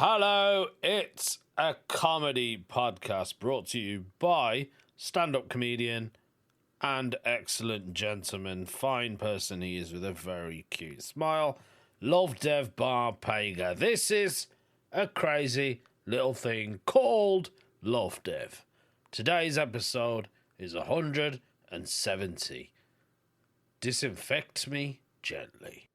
Hello, it's a comedy podcast brought to you by stand-up comedian and excellent gentleman, fine person he is with a very cute smile, Lovdev Barpega. This is a crazy little thing called Lovdev. Today's episode is 170. Disinfect Me Gently.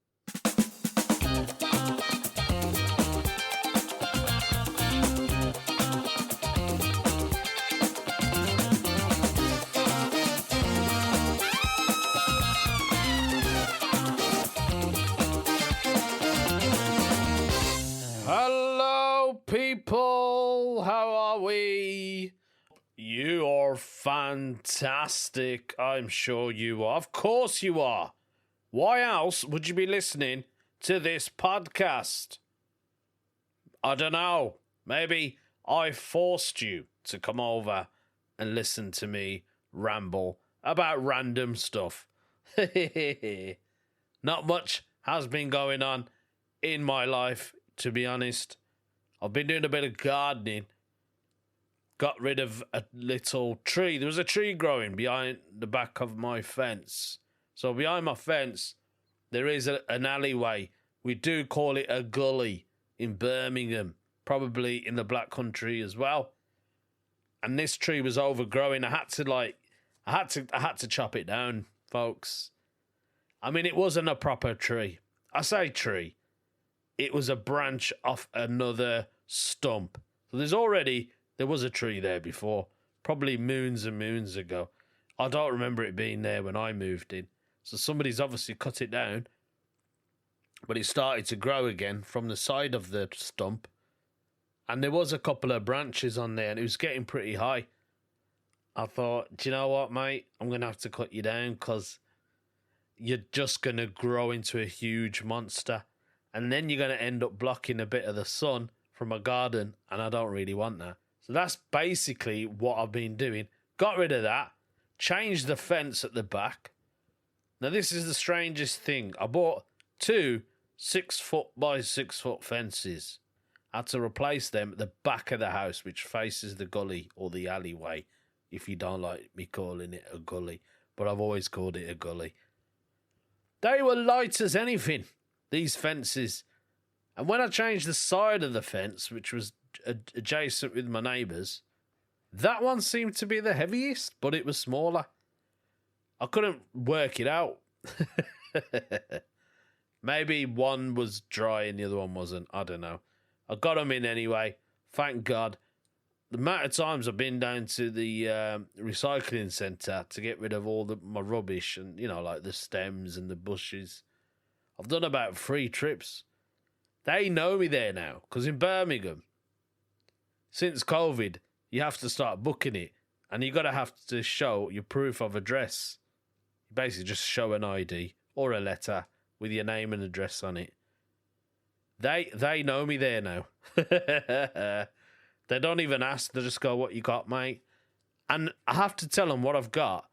Hello, people. How are we? You are fantastic. I'm sure you are. Of course you are. Why else would you be listening to this podcast? I don't know. Maybe I forced you to come over and listen to me ramble about random stuff. Not much has been going on in my life, to be honest. I've been doing a bit of gardening. Got rid of a little tree. There was a tree growing behind the back of my fence. So behind my fence, there is an alleyway. We do call it a gully in Birmingham, probably in the Black Country as well. And this tree was overgrowing. I had to chop it down, folks. I mean, it wasn't a proper tree. I say tree. It was a branch off another stump. So there was a tree there before, probably moons and moons ago. I don't remember it being there when I moved in. So somebody's obviously cut it down, but it started to grow again from the side of the stump. And there was a couple of branches on there and it was getting pretty high. I thought, do you know what, mate? I'm going to have to cut you down because you're just going to grow into a huge monster. And then you're going to end up blocking a bit of the sun from my garden, and I don't really want that. So that's basically what I've been doing. Got rid of that, changed the fence at the back. Now, this is the strangest thing. I bought 2 6-foot by 6-foot fences. I had to replace them at the back of the house, which faces the gully or the alleyway, if you don't like me calling it a gully. But I've always called it a gully. They were light as anything, these fences. And when I changed the side of the fence, which was adjacent with my neighbours, that one seemed to be the heaviest, but it was smaller. I couldn't work it out. Maybe one was dry and the other one wasn't. I don't know. I got them in anyway. Thank God. The amount of times I've been down to the recycling centre to get rid of all my rubbish and, like the stems and the bushes. I've done about 3 trips. They know me there now, because in Birmingham, since COVID, you have to start booking it, and you have to show your proof of address. You basically just show an ID or a letter with your name and address on it. They know me there now. They don't even ask, they just go, "What you got, mate?" And I have to tell them what I've got,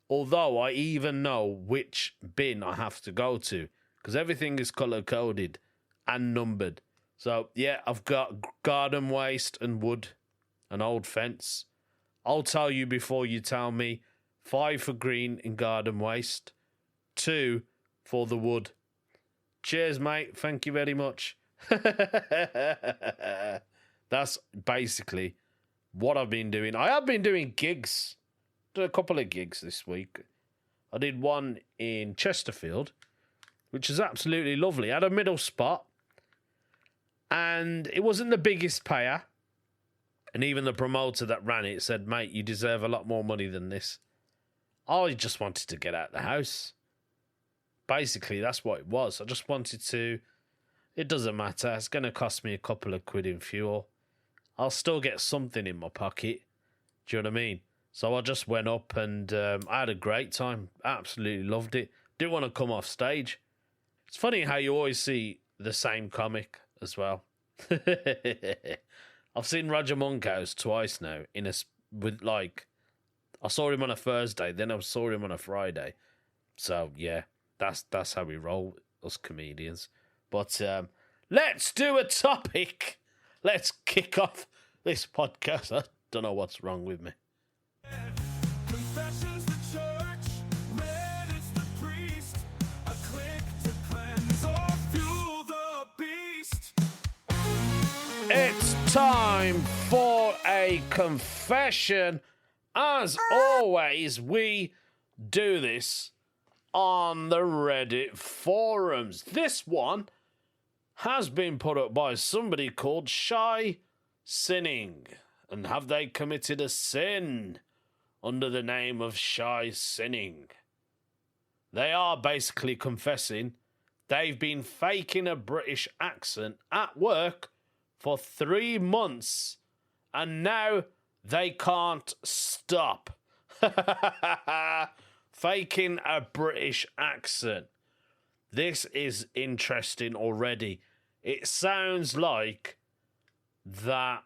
although I even know which bin I have to go to, because everything is colour-coded and numbered. So, yeah, I've got garden waste and wood, an old fence. I'll tell you before you tell me. 5 for green in garden waste, 2 for the wood. Cheers, mate. Thank you very much. That's basically what I've been doing. I have been doing gigs. Did a couple of gigs this week. I did one in Chesterfield, which is absolutely lovely. I had a middle spot, and it wasn't the biggest payer. And even the promoter that ran it said, "Mate, you deserve a lot more money than this." I just wanted to get out of the house. Basically, that's what it was. I just wanted to... It doesn't matter. It's going to cost me a couple of quid in fuel. I'll still get something in my pocket. Do you know what I mean? So I just went up and I had a great time. Absolutely loved it. Didn't want to come off stage. It's funny how you always see the same comic as well. I've seen Roger Monkhouse twice now I saw him on a Thursday, then I saw him on a Friday. So yeah, that's how we roll, us comedians. But let's do a topic. Let's kick off this podcast. I don't know what's wrong with me. Confessions the church, red is the priest, a click to cleanse or fuel the beast. It's time for a confession. As always, we do this on the Reddit forums. This one has been put up by somebody called Shy Sinning. And have they committed a sin under the name of Shy Sinning? They are basically confessing they've been faking a British accent at work for 3 months and now they can't stop. Faking a British accent. This is interesting already. It sounds like that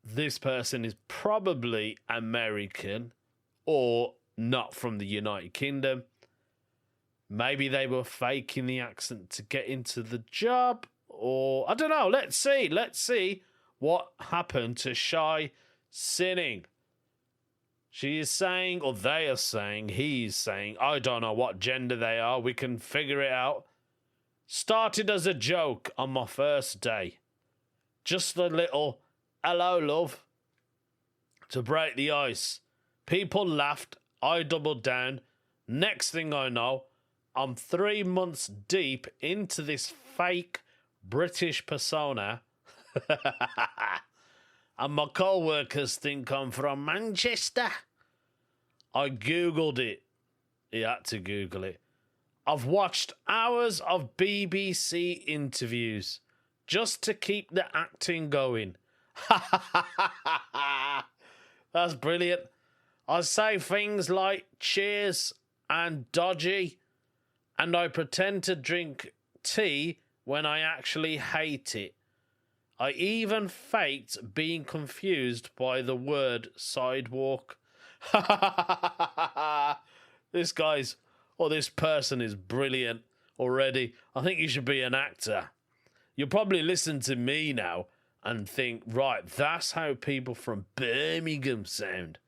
this person is probably American or not from the United Kingdom. Maybe they were faking the accent to get into the job, or I don't know. Let's see what happened to Shy Sinning. She is saying, or they are saying, he's saying, I don't know what gender they are. We can figure it out. Started as a joke on my first day. Just a little hello, love, to break the ice. People laughed. I doubled down. Next thing I know, I'm 3 months deep into this fake British persona. And my co-workers think I'm from Manchester. I Googled it. You had to Google it. I've watched hours of BBC interviews just to keep the acting going. That's brilliant. I say things like cheers and dodgy, and I pretend to drink tea when I actually hate it. I even faked being confused by the word sidewalk. This person is brilliant already. I think you should be an actor. You'll probably listen to me now and think, right, that's how people from Birmingham sound.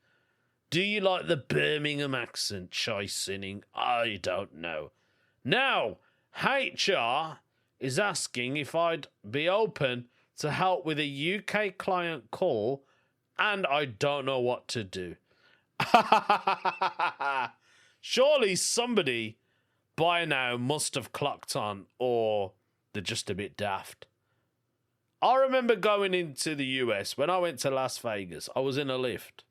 Do you like the Birmingham accent, Shy Sinning? I don't know. Now, HR is asking if I'd be open to help with a UK client call, and I don't know what to do. Surely somebody by now must have clocked on, or they're just a bit daft. I remember going into the US when I went to Las Vegas. I was in a lift,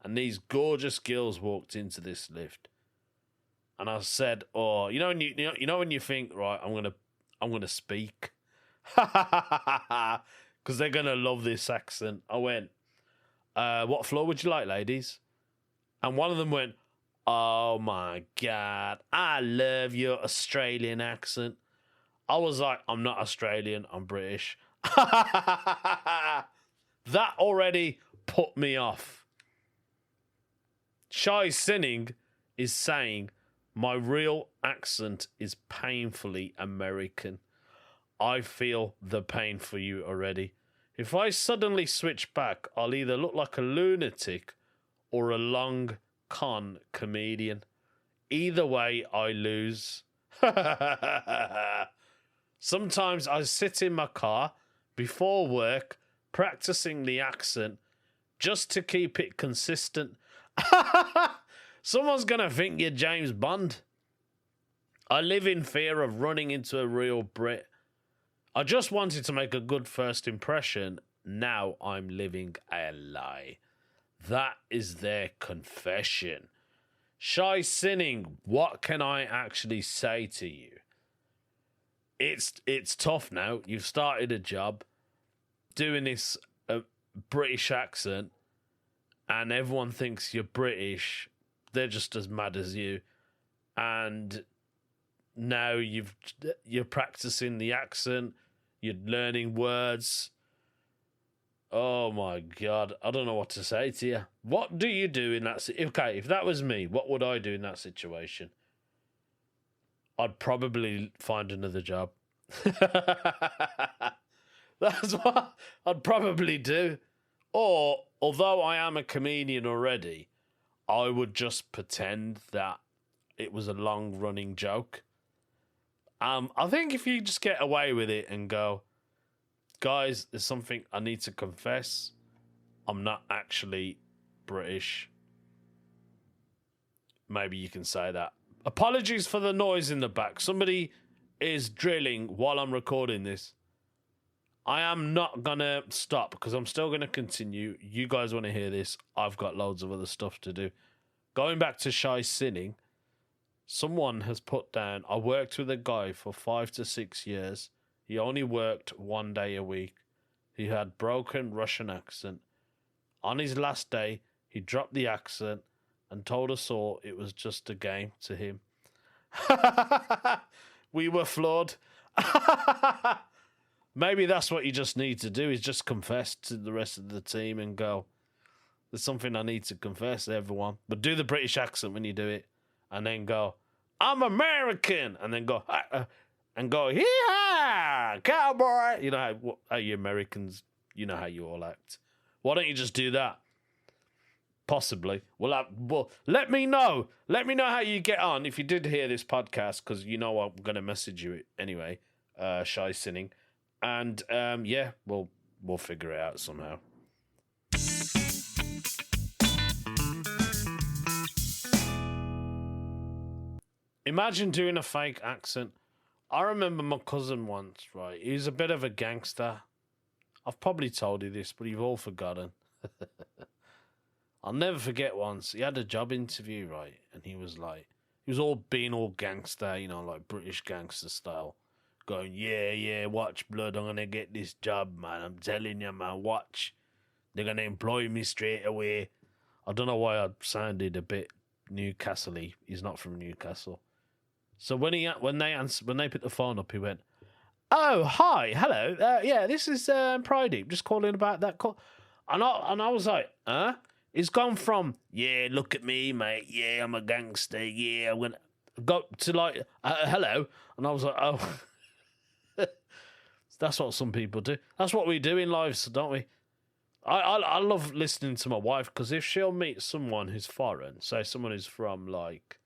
and these gorgeous girls walked into this lift, and I said, "Oh, you know when you think, right, I'm gonna speak." Because they're going to love this accent. I went, what floor would you like, ladies? And one of them went, oh my God, I love your Australian accent. I was like, I'm not Australian, I'm British. That already put me off. Shy Sinning is saying, my real accent is painfully American. I feel the pain for you already. If I suddenly switch back, I'll either look like a lunatic or a long con comedian. Either way, I lose. Sometimes I sit in my car before work practicing the accent just to keep it consistent. Someone's going to think you're James Bond. I live in fear of running into a real Brit. I just wanted to make a good first impression. Now I'm living a lie. That is their confession. Shy Sinning, what can I actually say to you? It's tough now. You've started a job doing this British accent, and everyone thinks you're British. They're just as mad as you. And now you're practicing the accent. You're learning words. Oh my God. I don't know what to say to you. What do you do in that Okay, if that was me, what would I do in that situation? I'd probably find another job. That's what I'd probably do. Or, although I am a comedian already, I would just pretend that it was a long-running joke. I think if you just get away with it and go, guys, there's something I need to confess. I'm not actually British. Maybe you can say that. Apologies for the noise in the back. Somebody is drilling while I'm recording this. I am not going to stop because I'm still going to continue. You guys want to hear this. I've got loads of other stuff to do. Going back to shy sinning, someone has put down, I worked with a guy for 5 to 6 years. He only worked 1 day a week. He had broken Russian accent. On his last day, he dropped the accent and told us all it was just a game to him. We were flawed. Maybe that's what you just need to do, is just confess to the rest of the team and go, there's something I need to confess to everyone. But do the British accent when you do it. And then go, I'm American. And then go, yeah, cowboy. You know how you Americans, you know how you all act. Why don't you just do that? Possibly. Well, let me know. Let me know how you get on if you did hear this podcast, because you know I'm going to message you anyway, Shy Sinning. And, yeah, we'll figure it out somehow. Imagine doing a fake accent. I remember my cousin once, right? He was a bit of a gangster. I've probably told you this, but you've all forgotten. I'll never forget once. He had a job interview, right? And he was all being all gangster, you know, like British gangster style. Going, yeah, watch, blood, I'm going to get this job, man. I'm telling you, man, watch. They're going to employ me straight away. I don't know why I sounded a bit Newcastle-y. He's not from Newcastle. So when they picked the phone up, he went, "Oh, hi, hello, yeah, this is Pradeep, just calling about that call." And I was like, "Huh?" He's gone from, "Yeah, look at me, mate. Yeah, I'm a gangster. Yeah, I'm gonna go," to like, "Hello," and I was like, "Oh." That's what some people do. That's what we do in life, don't we? I love listening to my wife, because if she'll meet someone who's foreign, say someone who's from like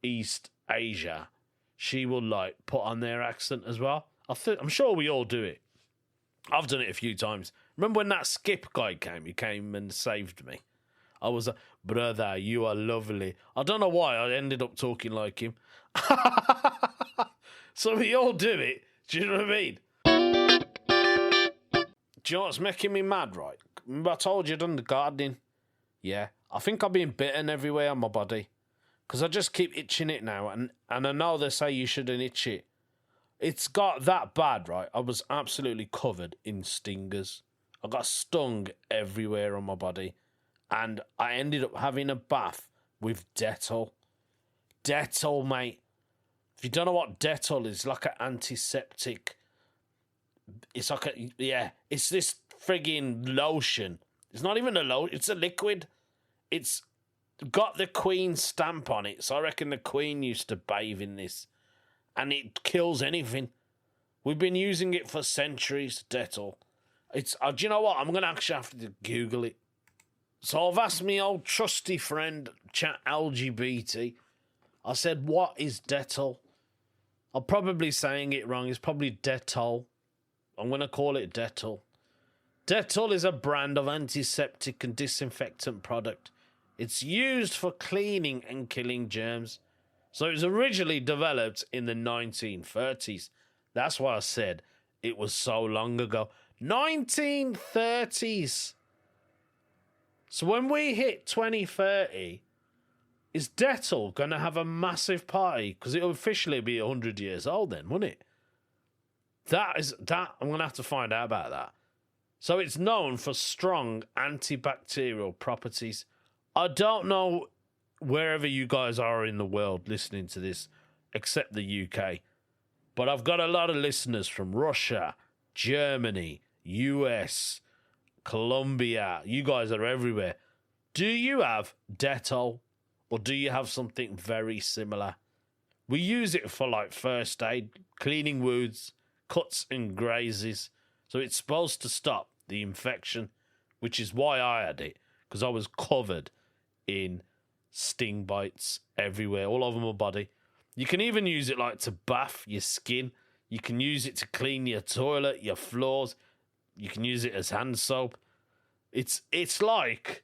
East Asia, she will like put on their accent as well. I'm sure we all do it. I've done it a few times. Remember when that Skip guy came? He came and saved me. I was like, "Brother, you are lovely." I don't know why I ended up talking like him. So we all do it. Do you know what I mean? Do you know what's making me mad, right? Remember I told you I'd done the gardening? Yeah. I think I've been bitten everywhere on my body. Because I just keep itching it now. And I know they say you shouldn't itch it. It's got that bad, right? I was absolutely covered in stingers. I got stung everywhere on my body. And I ended up having a bath with Dettol. Dettol, mate. If you don't know what Dettol is, like an antiseptic. It's like it's this frigging lotion. It's not even a lotion, it's a liquid. It's got the Queen stamp on it, so I reckon the Queen used to bathe in this. And it kills anything. We've been using it for centuries, Dettol. It's, do you know what? I'm going to actually have to Google it. So I've asked my old trusty friend, chat LGBT. I said, what is Dettol? I'm probably saying it wrong. It's probably Dettol. I'm going to call it Dettol. Dettol is a brand of antiseptic and disinfectant product. It's used for cleaning and killing germs. So it was originally developed in the 1930s. That's why I said it was so long ago. 1930s. So when we hit 2030, is Dettol going to have a massive party? Because it'll officially be 100 years old then, won't it? I'm going to have to find out about that. So it's known for strong antibacterial properties. I don't know wherever you guys are in the world listening to this, except the UK. But I've got a lot of listeners from Russia, Germany, US, Colombia. You guys are everywhere. Do you have Dettol? Or do you have something very similar? We use it for like first aid, cleaning wounds, cuts and grazes. So it's supposed to stop the infection, which is why I had it, because I was covered in sting bites everywhere, all over my body. You can even use it like to bath your skin. You can use it to clean your toilet, your floors. You can use it as hand soap. It's like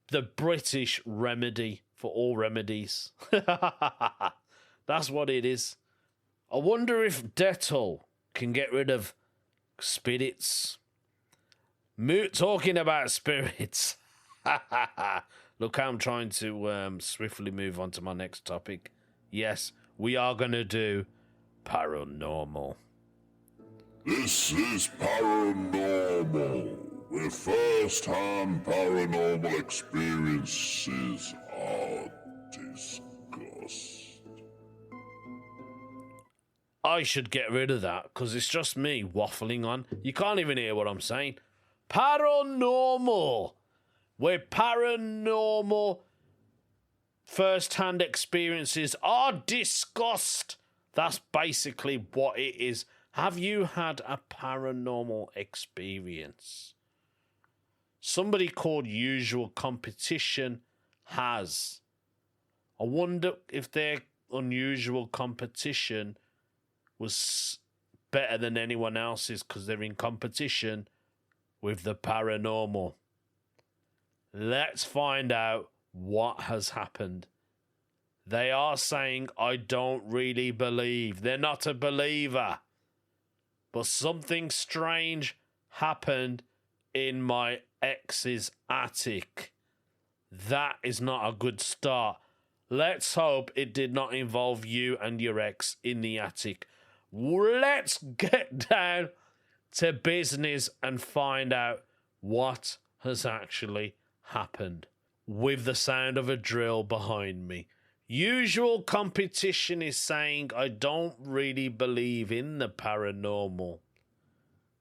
the British remedy for all remedies. That's what it is. I wonder if Dettol can get rid of spirits. Talking about spirits. Look, I'm trying to swiftly move on to my next topic. Yes, we are going to do paranormal. This is paranormal, where first-hand paranormal experiences are discussed. I should get rid of that, because it's just me waffling on. You can't even hear what I'm saying. Paranormal, where paranormal first-hand experiences are discussed. That's basically what it is. Have you had a paranormal experience? Somebody called Usual Competition has. I wonder if their unusual competition was better than anyone else's because they're in competition with the paranormal. Let's find out what has happened. They are saying, I don't really believe. They're not a believer. But something strange happened in my ex's attic. That is not a good start. Let's hope it did not involve you and your ex in the attic. Let's get down to business and find out what has actually happened. With the sound of a drill behind me. Usual Competition is saying, I don't really believe in the paranormal.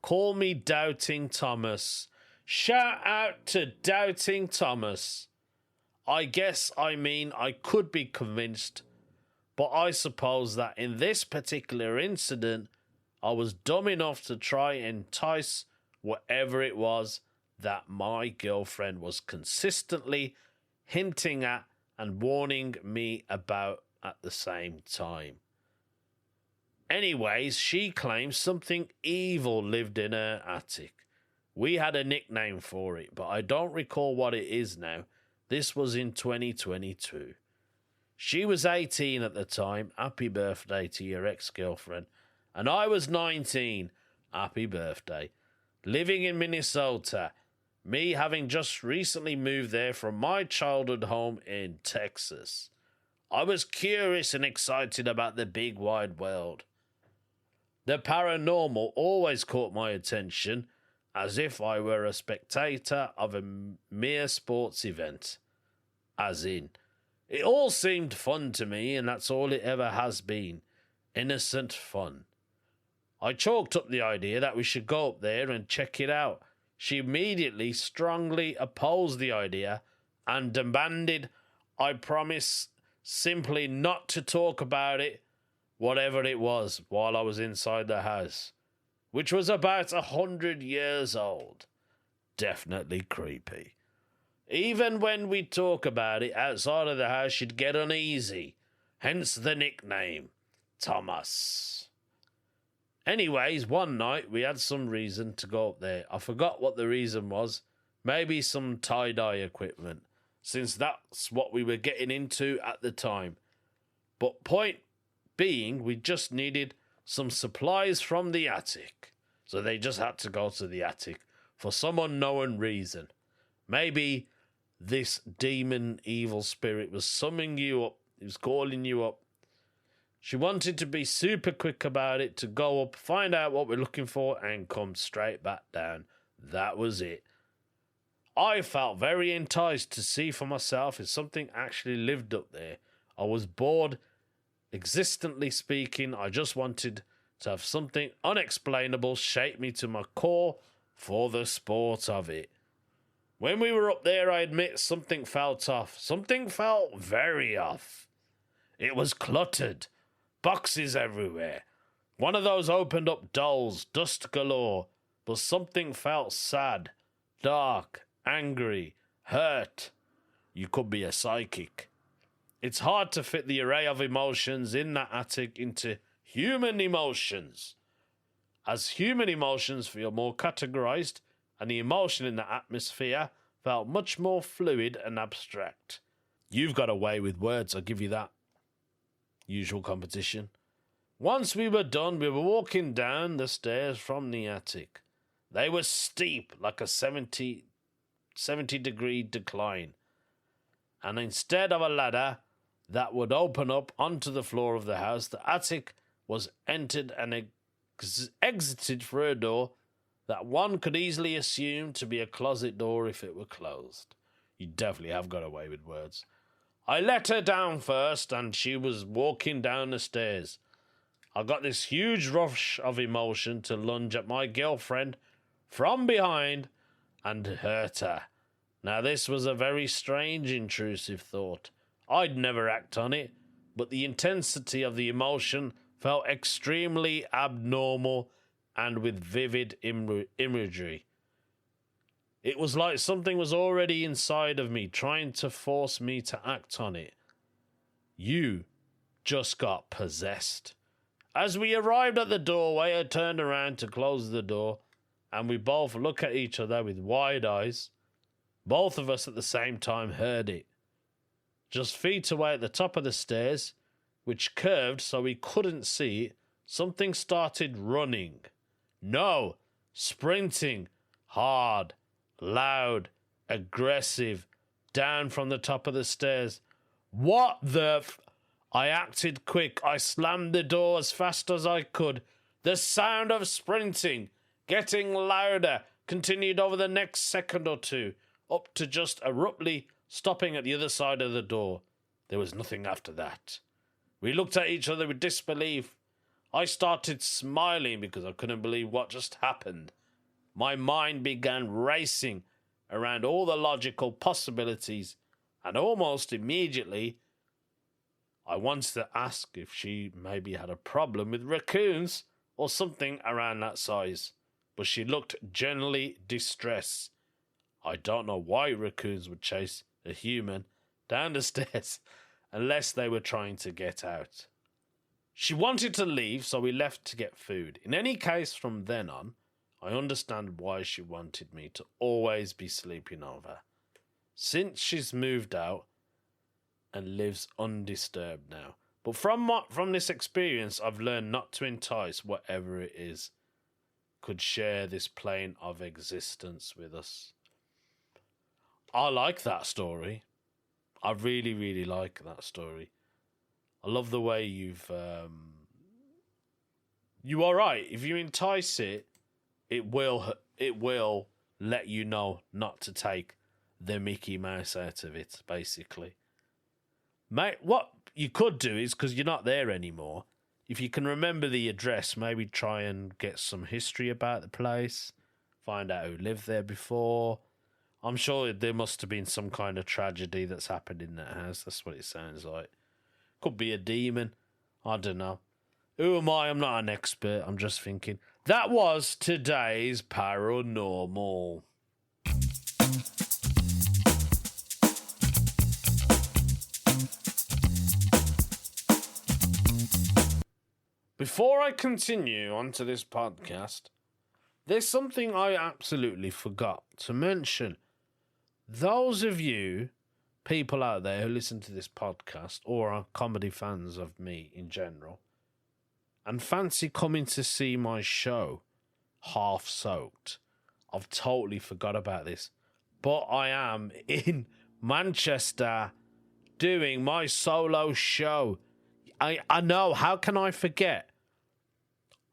Call me Doubting Thomas. Shout out to Doubting Thomas. I guess I mean I could be convinced, but I suppose that in this particular incident, I was dumb enough to try and entice whatever it was that my girlfriend was consistently hinting at and warning me about at the same time. Anyways, she claims something evil lived in her attic. We had a nickname for it, but I don't recall what it is now. This was in 2022. She was 18 at the time. Happy birthday to your ex-girlfriend. And I was 19. Happy birthday. Living in Minnesota. Me having just recently moved there from my childhood home in Texas. I was curious and excited about the big wide world. The paranormal always caught my attention, as if I were a spectator of a mere sports event. As in, it all seemed fun to me, and that's all it ever has been. Innocent fun. I chalked up the idea that we should go up there and check it out. She immediately strongly opposed the idea and demanded I promise simply not to talk about it, whatever it was, while I was inside the house, which was about 100 years old. Definitely creepy. Even when we talk about it outside of the house, she'd get uneasy, hence the nickname, Thomas. Anyways, one night we had some reason to go up there. I forgot what the reason was. Maybe some tie-dye equipment, since that's what we were getting into at the time. But point being, we just needed some supplies from the attic. So they just had to go to the attic for some unknown reason. Maybe this demon evil spirit was summoning you up. He was calling you up. She wanted to be super quick about it, to go up, find out what we're looking for, and come straight back down. That was it. I felt very enticed to see for myself if something actually lived up there. I was bored, existently speaking. I just wanted to have something unexplainable shake me to my core for the sport of it. When we were up there, I admit something felt off. Something felt very off. It was cluttered. Boxes everywhere. One of those opened up dolls, dust galore. but something felt sad, dark, angry, hurt. You could be a psychic. It's hard to fit the array of emotions in that attic into human emotions, as human emotions feel more categorized, and the emotion in the atmosphere felt much more fluid and abstract. You've got a way with words, I'll give you that. Usual competition. Once we were done, we were walking down the stairs from the attic. They were steep, like a 70-degree decline. And instead of a ladder that would open up onto the floor of the house, the attic was entered and exited through a door that one could easily assume to be a closet door if it were closed. You definitely have got away with words. I let her down first, and she was walking down the stairs. I got this huge rush of emotion to lunge at my girlfriend from behind and hurt her. Now, this was a very strange, intrusive thought. I'd never act on it, but the intensity of the emotion felt extremely abnormal and with vivid imagery. It was like something was already inside of me, trying to force me to act on it. You just got possessed. As we arrived at the doorway, I turned around to close the door, and we both looked at each other with wide eyes. Both of us at the same time heard it. Just feet away at the top of the stairs, which curved so we couldn't see it, something started running. No, sprinting, hard, loud, aggressive, down from the top of the stairs. What the I acted quick. I slammed the door as fast as I could. The sound of sprinting, getting louder, continued over the next second or two, up to just abruptly stopping at the other side of the door. There was nothing after that. We looked at each other with disbelief. I started smiling because I couldn't believe what just happened. My mind began racing around all the logical possibilities, and almost immediately I wanted to ask if she maybe had a problem with raccoons or something around that size, but she looked genuinely distressed. I don't know why raccoons would chase a human down the stairs unless they were trying to get out. She wanted to leave, so we left to get food. In any case, from then on, I understand why she wanted me to always be sleeping over. Since she's moved out and lives undisturbed now. But from this experience, I've learned not to entice whatever it is could share this plane of existence with us. I like that story. I really, really like that story. I love the way you've... You are right. If you entice it, it will let you know not to take the Mickey Mouse out of it, basically. Mate, what you could do is, because you're not there anymore, if you can remember the address, maybe try and get some history about the place, find out who lived there before. I'm sure there must have been some kind of tragedy that's happened in that house. That's what it sounds like. Could be a demon. I don't know. Who am I? I'm not an expert. I'm just thinking. That was today's paranormal. Before I continue onto this podcast, there's something I absolutely forgot to mention. Those of you people out there who listen to this podcast or are comedy fans of me in general and fancy coming to see my show Half Soaked, I've totally forgot about this, but I am in Manchester doing my solo show. I know, how can I forget?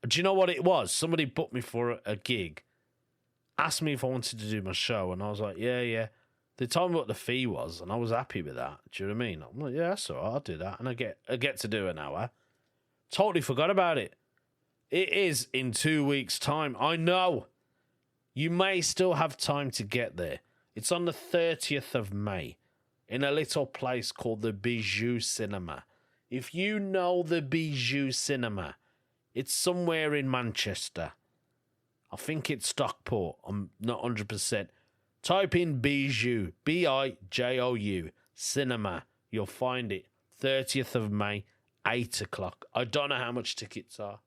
Do you know what it was? Somebody booked me for a gig, asked me if I wanted to do my show, and I was like, yeah. They told me what the fee was, and I was happy with that. Do you know what I mean? I'm like, yeah, that's all right, I'll do that. And I get to do an hour. Totally forgot about it. It is in 2 weeks' time. I know. You may still have time to get there. It's on the 30th of May in a little place called the Bijou Cinema. If you know the Bijou Cinema, it's somewhere in Manchester. I think it's Stockport. I'm not 100%. Type in Bijou, Bijou, cinema. You'll find it. 30th of May, 8 o'clock. I don't know how much tickets are.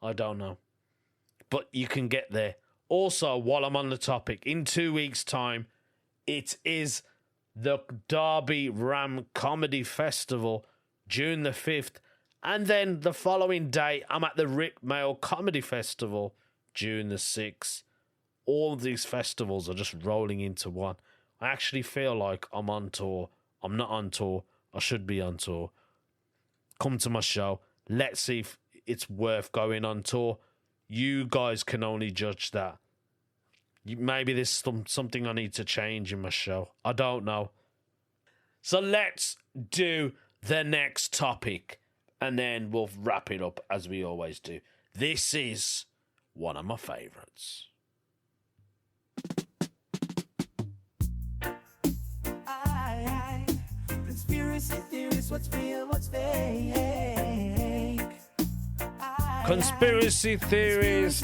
I don't know. But you can get there. Also, while I'm on the topic, in 2 weeks' time, it is the Derby Ram Comedy Festival, June the 5th. And then the following day, I'm at the Rick Mail Comedy Festival, June the 6th. All of these festivals are just rolling into one. I actually feel like I'm on tour. I'm not on tour. I should be on tour. Come to my show. Let's see if it's worth going on tour. You guys can only judge that. Maybe there's something I need to change in my show. I don't know. So let's do the next topic. And then we'll wrap it up as we always do. This is one of my favourites. Conspiracy theories, what's real, what's fake? Conspiracy theories,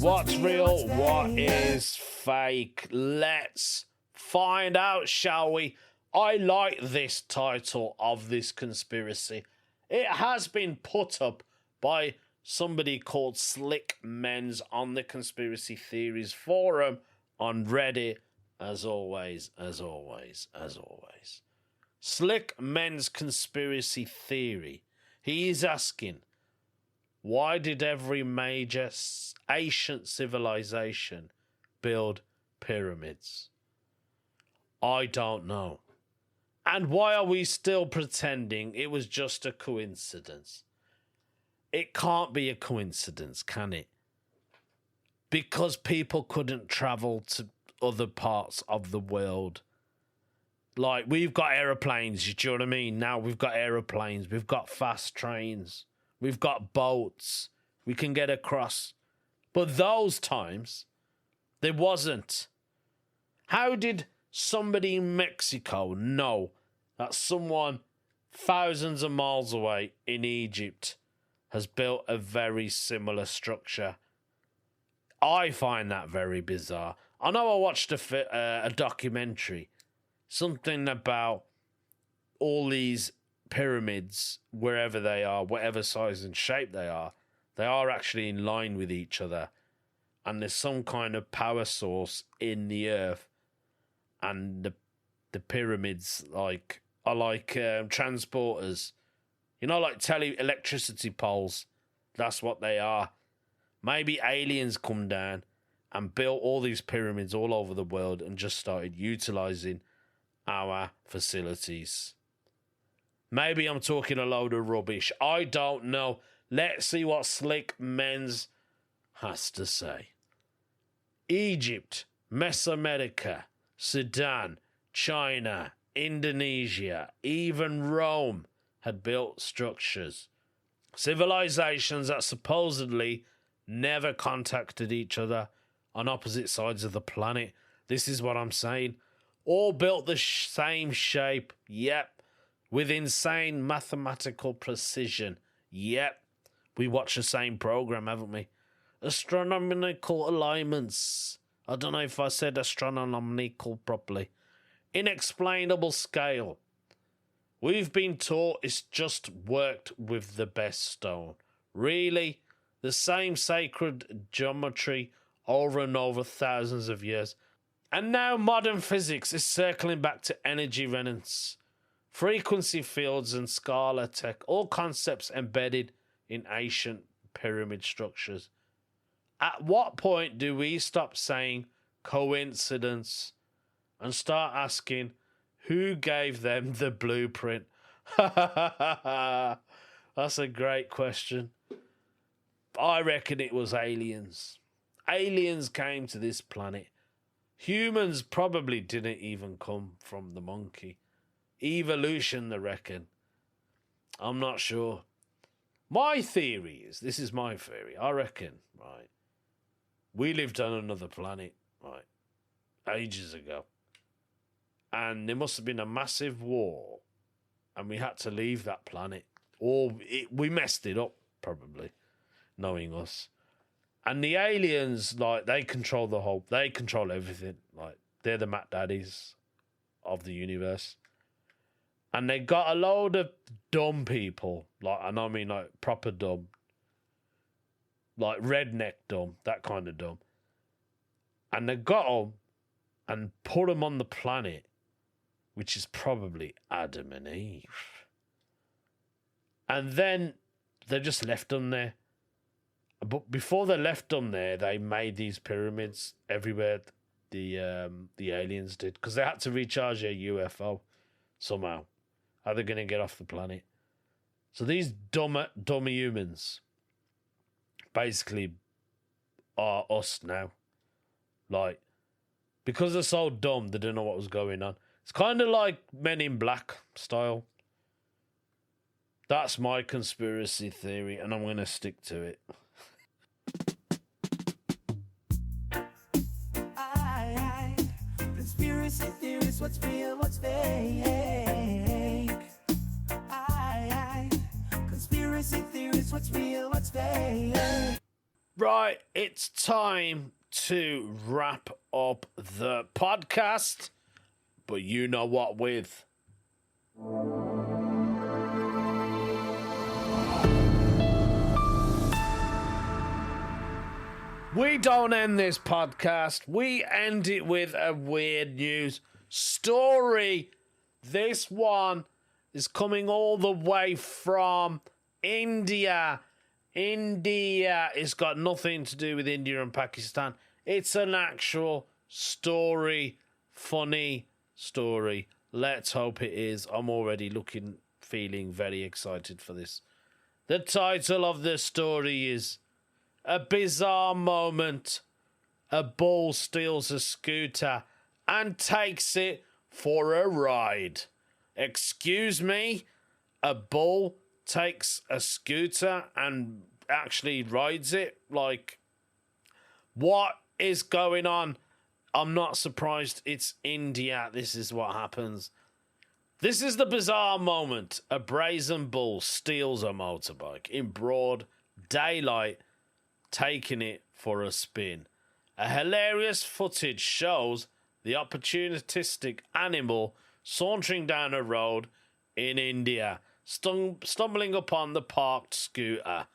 what's real, what is fake? Let's find out, shall we? I like this title of this conspiracy. It has been put up by somebody called Slick Men's on the Conspiracy Theories forum on Reddit, as always. Slick Men's Conspiracy Theory. He is asking, why did every major ancient civilization build pyramids? I don't know. And why are we still pretending it was just a coincidence? It can't be a coincidence, can it? Because people couldn't travel to other parts of the world. Like, we've got aeroplanes, do you know what I mean? Now we've got aeroplanes, we've got fast trains, we've got boats, we can get across. But those times, there wasn't. How did somebody in Mexico know that someone thousands of miles away in Egypt has built a very similar structure? I find that very bizarre. I know I watched a documentary, something about all these pyramids, wherever they are, whatever size and shape they are actually in line with each other. And there's some kind of power source in the earth. And the pyramids are like transporters. You know, like electricity poles. That's what they are. Maybe aliens come down and built all these pyramids all over the world and just started utilizing our facilities. Maybe I'm talking a load of rubbish. I don't know. Let's see what Slick Men's has to say. Egypt, Mesoamerica, Sudan, China, Indonesia, even Rome had built structures. Civilizations that supposedly never contacted each other on opposite sides of the planet. This is what I'm saying. All built the same shape. Yep. With insane mathematical precision. Yep. We watch the same program, haven't we? Astronomical alignments. I don't know if I said astronomical properly. Inexplainable scale. We've been taught it's just worked with the best stone. Really? The same sacred geometry over and over thousands of years. And now modern physics is circling back to energy resonance, frequency fields and scalar tech, all concepts embedded in ancient pyramid structures. At what point do we stop saying coincidence and start asking who gave them the blueprint? That's a great question. I reckon it was aliens. Aliens came to this planet. Humans probably didn't even come from the monkey. Evolution, they reckon. I'm not sure. My theory is, this is my theory, I reckon, right, we lived on another planet, right, ages ago. And there must have been a massive war, and we had to leave that planet. Or we messed it up, probably, knowing us. And the aliens, like, they control they control everything. Like, they're the Mac Daddies of the universe. And they got a load of dumb people, like, and I mean, like, proper dumb. Like, redneck dumb, that kind of dumb. And they got them and put them on the planet, which is probably Adam and Eve. And then they just left them there. But before they left them there, they made these pyramids everywhere. The aliens did, because they had to recharge their UFO somehow. How are they going to get off the planet? So these dumb humans basically are us now. Like, because they're so dumb, they didn't know what was going on. It's kind of like Men in Black style. That's my conspiracy theory, and I'm going to stick to it. Conspiracy theories, what's real, what's fake? Conspiracy theories, what's real, what's fake? Right, it's time to wrap up the podcast, but you know what with. We don't end this podcast. We end it with a weird news story. This one is coming all the way from India. It's got nothing to do with India and Pakistan. It's an actual story. Funny story. Let's hope it is. I'm already feeling very excited for this. The title of the story is A Bizarre Moment. A bull steals a scooter and takes it for a ride. Excuse me? A bull takes a scooter and actually rides it? Like, what is going on? I'm not surprised. It's India. This is what happens. This is the bizarre moment. A brazen bull steals a motorbike in broad daylight, taking it for a spin. A hilarious footage shows the opportunistic animal sauntering down a road in India, stumbling upon the parked scooter.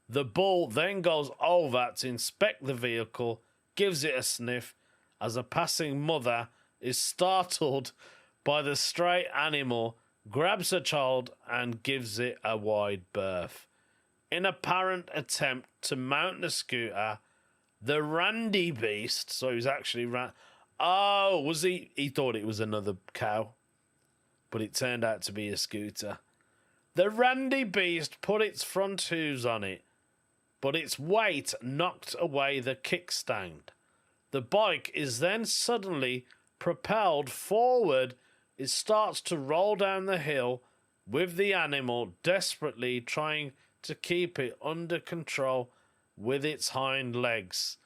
The bull then goes over to inspect the vehicle, gives it a sniff, as a passing mother is startled by the stray animal, grabs her child and gives it a wide berth. In apparent attempt to mount the scooter, the randy beast, so he was actually was he? He thought it was another cow, but it turned out to be a scooter. The randy beast put its front hooves on it, but its weight knocked away the kickstand. The bike is then suddenly propelled forward. It starts to roll down the hill with the animal desperately trying to keep it under control with its hind legs.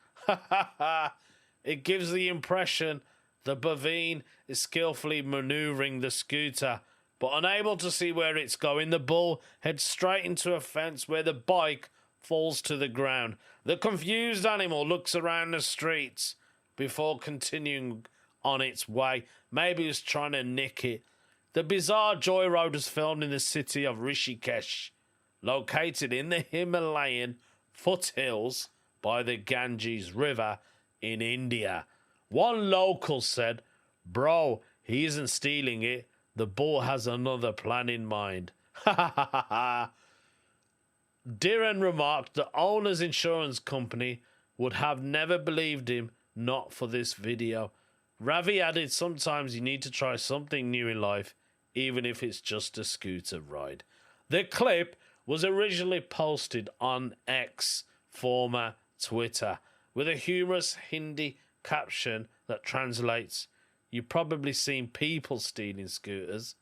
It gives the impression the bovine is skillfully maneuvering the scooter, but unable to see where it's going, the bull heads straight into a fence where the bike falls to the ground. The confused animal looks around the streets before continuing on its way. Maybe it's trying to nick it. The bizarre joyride was filmed in the city of Rishikesh, located in the Himalayan foothills by the Ganges River in India. One local said, "Bro, he isn't stealing it. The bull has another plan in mind." Dhiren remarked the owner's insurance company would have never believed him not for this video. Ravi added, "Sometimes you need to try something new in life, even if it's just a scooter ride." The clip was originally posted on X, former Twitter, with a humorous Hindi caption that translates, "You've probably seen people stealing scooters,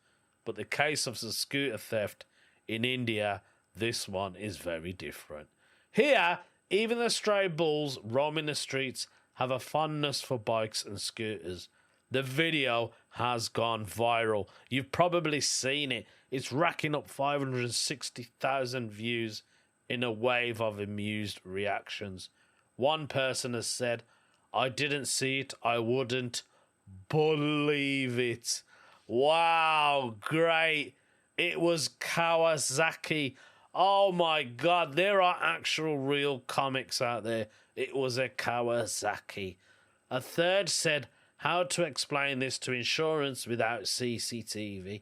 but the case of the scooter theft in India, this one is very different. Here, even the stray bulls roaming the streets have a fondness for bikes and scooters." The video has gone viral. You've probably seen it. It's racking up 560,000 views in a wave of amused reactions. One person has said, I didn't see it, I wouldn't believe it. Wow, great. It was Kawasaki. Oh my God, there are actual real comics out there. It was a Kawasaki. A third said, how to explain this to insurance without CCTV.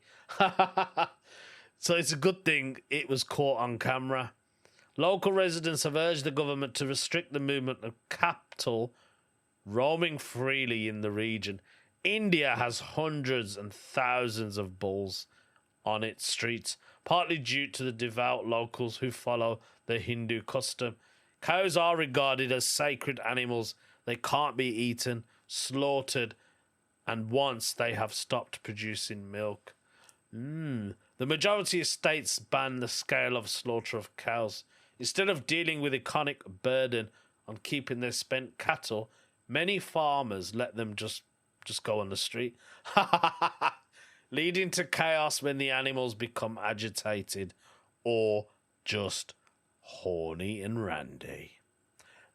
So it's a good thing it was caught on camera. Local residents have urged the government to restrict the movement of cattle roaming freely in the region. India has hundreds and thousands of bulls on its streets, partly due to the devout locals who follow the Hindu custom. Cows are regarded as sacred animals. They can't be eaten, slaughtered, and once they have stopped producing milk. The majority of states ban the scale of slaughter of cows. Instead of dealing with the iconic burden on keeping their spent cattle, many farmers let them just go on the street, leading to chaos when the animals become agitated or just horny and randy.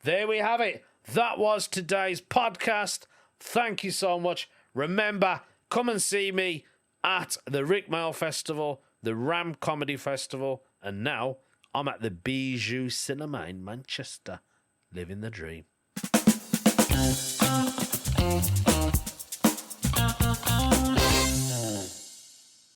There we have it. That was today's podcast. Thank you so much. Remember, come and see me at the Rick Mail Festival, the Ram Comedy Festival, and now I'm at the Bijou Cinema in Manchester, living the dream.